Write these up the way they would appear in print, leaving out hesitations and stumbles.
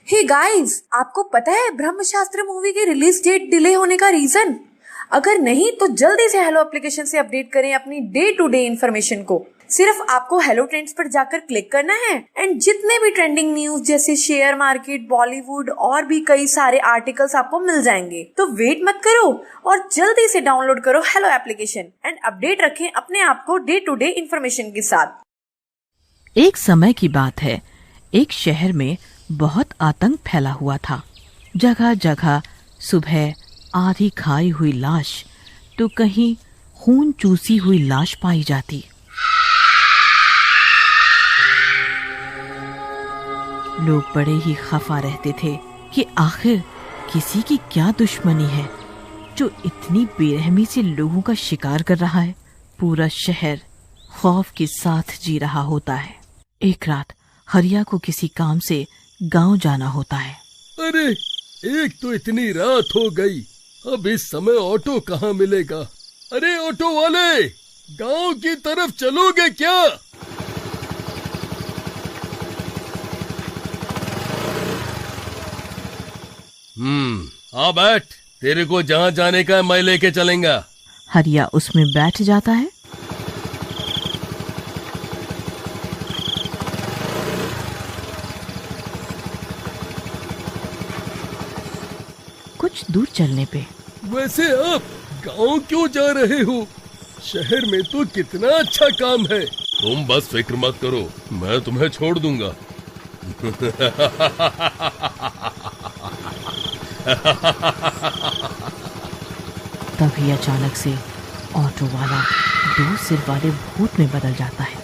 Hey guys, आपको पता है ब्रह्मशास्त्र मूवी की रिलीज डेट डिले होने का रीजन? अगर नहीं तो जल्दी से हेलो एप्लीकेशन से अपडेट करें अपनी डे टू डे इन्फॉर्मेशन को। सिर्फ आपको हेलो ट्रेंड्स पर जाकर क्लिक करना है एंड जितने भी ट्रेंडिंग न्यूज जैसे शेयर मार्केट, बॉलीवुड और भी कई सारे आर्टिकल्स आपको मिल जाएंगे। तो वेट मत करो और जल्दी से डाउनलोड करो हेलो एप्लीकेशन एंड अपडेट रखें अपने आप को डे टू डे इन्फॉर्मेशन के साथ। एक समय की बात है, एक शहर में बहुत आतंक फैला हुआ था। जगह जगह सुबह आधी खाई हुई लाश तो कहीं खून चूसी हुई लाश पाई जाती। लोग बड़े ही खफा रहते थे कि आखिर किसी की क्या दुश्मनी है जो इतनी बेरहमी से लोगों का शिकार कर रहा है। पूरा शहर खौफ के साथ जी रहा होता है। एक रात हरिया को किसी काम से गांव जाना होता है। अरे एक तो इतनी रात हो गई, अब इस समय ऑटो कहाँ मिलेगा? अरे ऑटो वाले, गांव की तरफ चलोगे क्या? आ बैठ, तेरे को जहाँ जाने का मैं लेके चलेंगा। हरिया उसमें बैठ जाता है। कुछ दूर चलने पे वैसे आप गांव क्यों जा रहे हो? शहर में तो कितना अच्छा काम है। तुम बस फिक्र मत करो, मैं तुम्हें छोड़ दूंगा। तभी अचानक से ऑटो वाला दो सिर वाले भूत में बदल जाता है,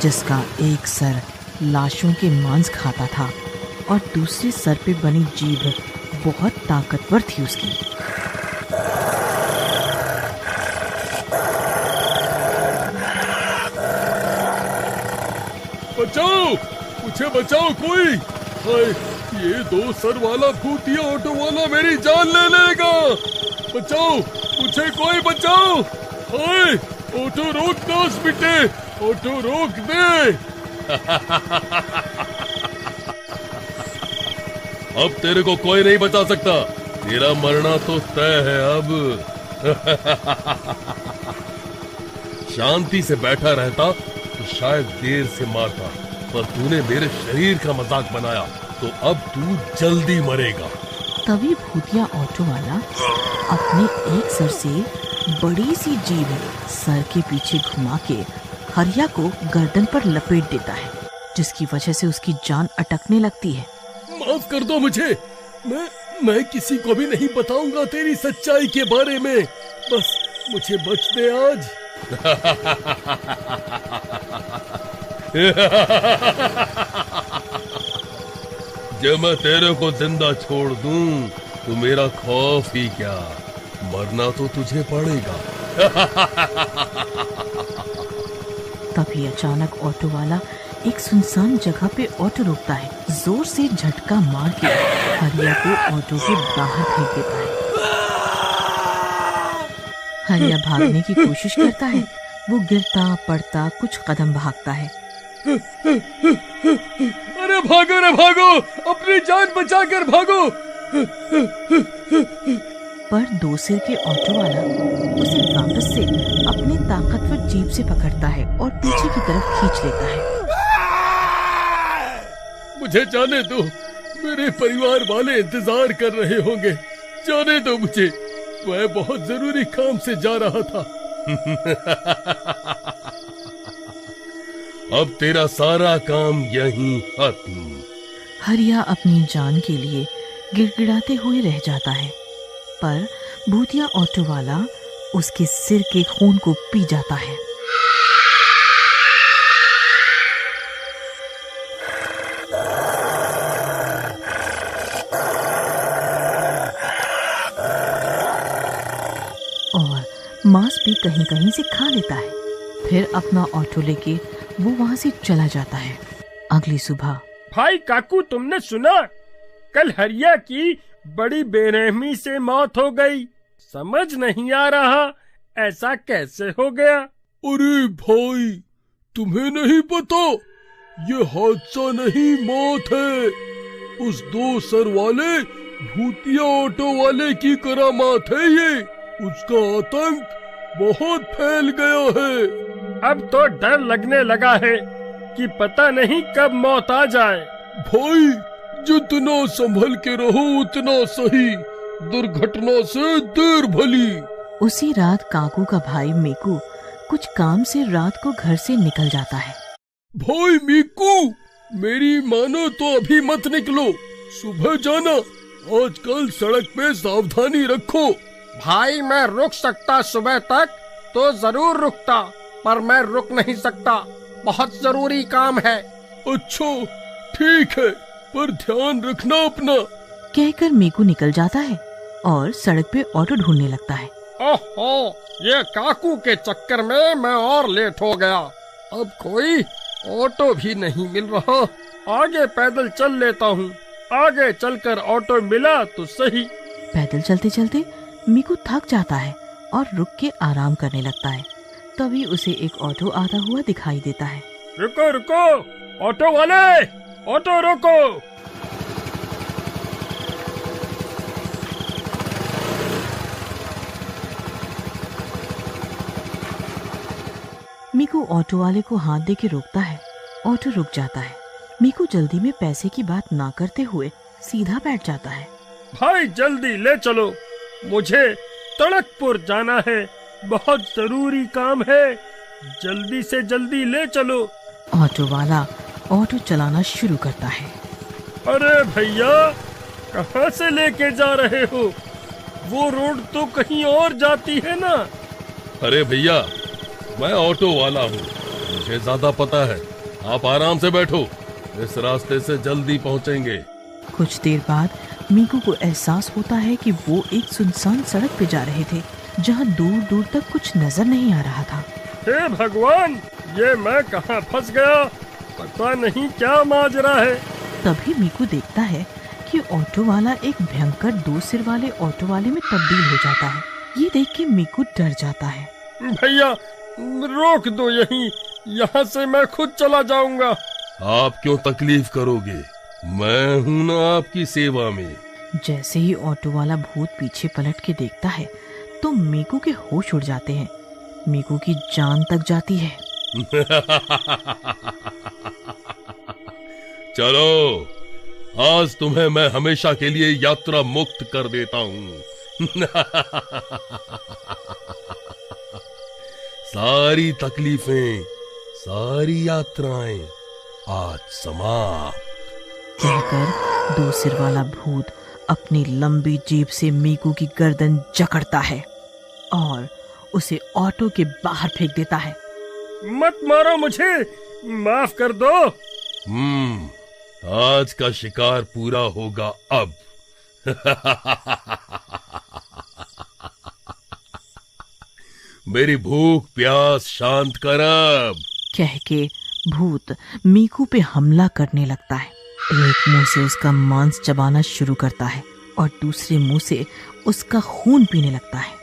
जिसका एक सर लाशों के मांस खाता था और दूसरे सर पे बनी जीभ बहुत ताकतवर थी उसकी। बचाओ, मुझे बचाओ कोई। हाय, ये दो सर वाला भूतिया ऑटो वाला मेरी जान ले लेगा। बचाओ, मुझे कोई बचाओ। हाय, ऑटो रोक दो उस बेटे, ऑटो रोक दे। अब तेरे को कोई नहीं बचा सकता, तेरा मरना तो तय है अब। शांति से बैठा रहता तो शायद देर से मारता, पर तूने मेरे शरीर का मजाक बनाया तो अब तू जल्दी मरेगा। तभी भूतिया ऑटो वाला अपने एक सर से बड़ी सी जीभ सर के पीछे घुमा के हरिया को गर्दन पर लपेट देता है, जिसकी वजह से उसकी जान अटकने लगती है। माफ कर दो मुझे, मैं किसी को भी नहीं बताऊंगा तेरी सच्चाई के बारे में। बस मुझे बच दे आज। जब मैं तेरे को जिंदा छोड़ दूं तो मेरा खौफ ही क्या, मरना तो तुझे पड़ेगा। तभी अचानक ऑटो वाला एक सुनसान जगह पे ऑटो रोकता है, जोर से झटका मार के हरिया को ऑटो के बाहर फेंक देता है। हरिया भागने की कोशिश करता है, वो गिरता पड़ता कुछ कदम भागता है। अरे भागो रे भागो, अपनी जान बचाकर भागो। पर दो सिर के ऑटो वाला उसे वापस से अपनी ताकतवर जीभ से पकड़ता है और पीछे की तरफ खींच लेता है। मुझे जाने दो, मेरे परिवार वाले इंतजार कर रहे होंगे। जाने दो मुझे, मैं बहुत जरूरी काम से जा रहा था। अब तेरा सारा काम यहीं खत्म। हरिया अपनी जान के लिए गिड़गिड़ाते हुए रह जाता है, पर भूतिया ऑटो वाला उसके सिर के खून को पी जाता है। और मांस भी कहीं कहीं से खा लेता है। फिर अपना ऑटो लेके वो वहां से चला जाता है। अगली सुबह, भाई काकू, तुमने सुना? कल हरिया की बड़ी बेरहमी से मौत हो गई। समझ नहीं आ रहा ऐसा कैसे हो गया। अरे भाई, तुम्हें नहीं पता, ये हादसा नहीं मौत है। उस 2 सर वाले भूतिया ऑटो वाले की करामात है ये। उसका आतंक बहुत फैल गया है। अब तो डर लगने लगा है कि पता नहीं कब मौत आ जाए। भाई जितना संभल के रहो उतना सही, दुर्घटना से देर भली। उसी रात काकू का भाई मीकू कुछ काम से रात को घर से निकल जाता है। भाई मीकू, मेरी मानो तो अभी मत निकलो, सुबह जाना। आजकल सड़क पे सावधानी रखो। भाई मैं रुक सकता, सुबह तक तो जरूर रुकता, पर मैं रुक नहीं सकता, बहुत जरूरी काम है। अच्छा ठीक है, पर ध्यान रखना अपना। कहकर मीकू निकल जाता है और सड़क पे ऑटो ढूंढने लगता है। ओहो, ये काकू के चक्कर में मैं और लेट हो गया। अब कोई ऑटो भी नहीं मिल रहा। आगे पैदल चल लेता हूँ, आगे चलकर ऑटो मिला तो सही। पैदल चलते चलते मीकू थक जाता है और रुक के आराम करने लगता है। तभी उसे एक ऑटो आता हुआ दिखाई देता है। रुको रुको, ऑटो वाले, ऑटो रोको। मीकू ऑटो वाले को हाथ दे के रोकता है। ऑटो रुक जाता है। मीकू जल्दी में पैसे की बात ना करते हुए सीधा बैठ जाता है। भाई जल्दी ले चलो, मुझे तड़कपुर जाना है, बहुत जरूरी काम है, जल्दी से जल्दी ले चलो। ऑटो वाला ऑटो चलाना शुरू करता है। अरे भैया, कहाँ से लेके जा रहे हो? वो रोड तो कहीं और जाती है ना। अरे भैया, मैं ऑटो वाला हूँ, मुझे ज्यादा पता है। आप आराम से बैठो, इस रास्ते से जल्दी पहुँचेंगे। कुछ देर बाद मीकू को एहसास होता है कि वो एक सुनसान सड़क पे जा रहे थे, जहाँ दूर दूर तक कुछ नजर नहीं आ रहा था। हे भगवान, ये मैं कहाँ फंस गया, पता नहीं क्या माजरा है। तभी मीकू देखता है कि ऑटो वाला एक भयंकर 2 सिर वाले ऑटो वाले में तब्दील हो जाता है। ये देख के मीकू डर जाता है। भैया रोक दो यहीं, यहाँ से मैं खुद चला जाऊंगा। आप क्यों तकलीफ करोगे, मैं हूँ ना आपकी सेवा में। जैसे ही ऑटो वाला भूत पीछे पलट के देखता है तो मीकू के होश उड़ जाते हैं। मीकू की जान तक जाती है। चलो, आज तुम्हें मैं हमेशा के लिए यात्रा मुक्त कर देता हूँ। सारी तकलीफें, सारी यात्राएं आज समाप्त। कहकर 2 सिर वाला भूत अपनी लंबी जीभ से मीकू की गर्दन जकड़ता है और उसे ऑटो के बाहर फेंक देता है। मत मारो मुझे, माफ कर दो। आज का शिकार पूरा होगा अब। मेरी भूख प्यास शांत कर अब। कह के भूत मीकू पे हमला करने लगता है। एक मुंह से उसका मांस चबाना शुरू करता है और दूसरे मुंह से उसका खून पीने लगता है।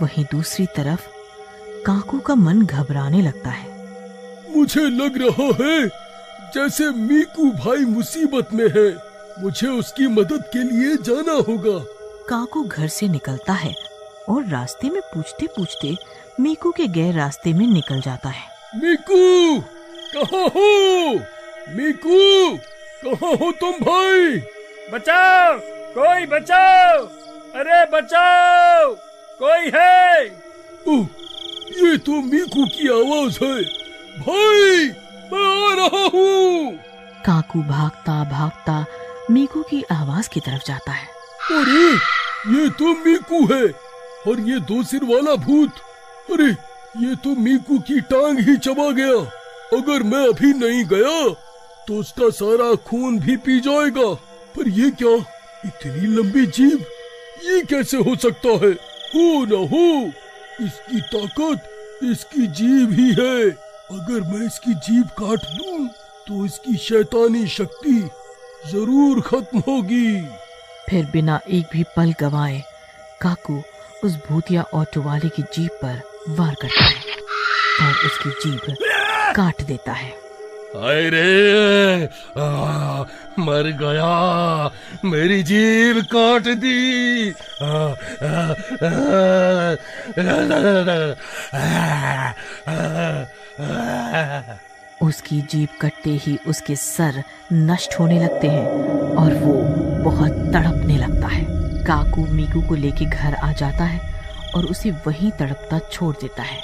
वहीं दूसरी तरफ काकू का मन घबराने लगता है। मुझे लग रहा है जैसे मीकू भाई मुसीबत में है, मुझे उसकी मदद के लिए जाना होगा। काकू घर से निकलता है और रास्ते में पूछते पूछते मीकू के गए रास्ते में निकल जाता है। मीकू, कहाँ हो? मीकू, कहाँ हो तुम भाई? बचाओ, कोई बचाओ, अरे बचाओ, कोई है? ओह, ये तो मीकू की आवाज है। भाई, मैं आ रहा हूँ। काकू भागता भागता मीकू की आवाज की तरफ जाता है। अरे, ये तो मीकू है और ये 2 सिर वाला भूत। अरे, ये तो मीकू की टांग ही चबा गया। अगर मैं अभी नहीं गया तो उसका सारा खून भी पी जाएगा। पर ये क्या, इतनी लंबी जीभ, ये कैसे हो सकता है? हो न हो, इसकी ताकत इसकी जीभ ही है। अगर मैं इसकी जीभ काट दूं तो इसकी शैतानी शक्ति जरूर खत्म होगी। फिर बिना एक भी पल गवाए काकू उस भूतिया ऑटो वाले की जीप पर वार करता है। और उसकी जीभ काट देता है। हाय रे, मर गया, मेरी जीभ काट दी। उसकी जीभ कटते ही उसके सर नष्ट होने लगते हैं और वो बहुत तड़पने लगता है। काकू मीकू को लेके घर आ जाता है और उसे वहीं तड़पता छोड़ देता है।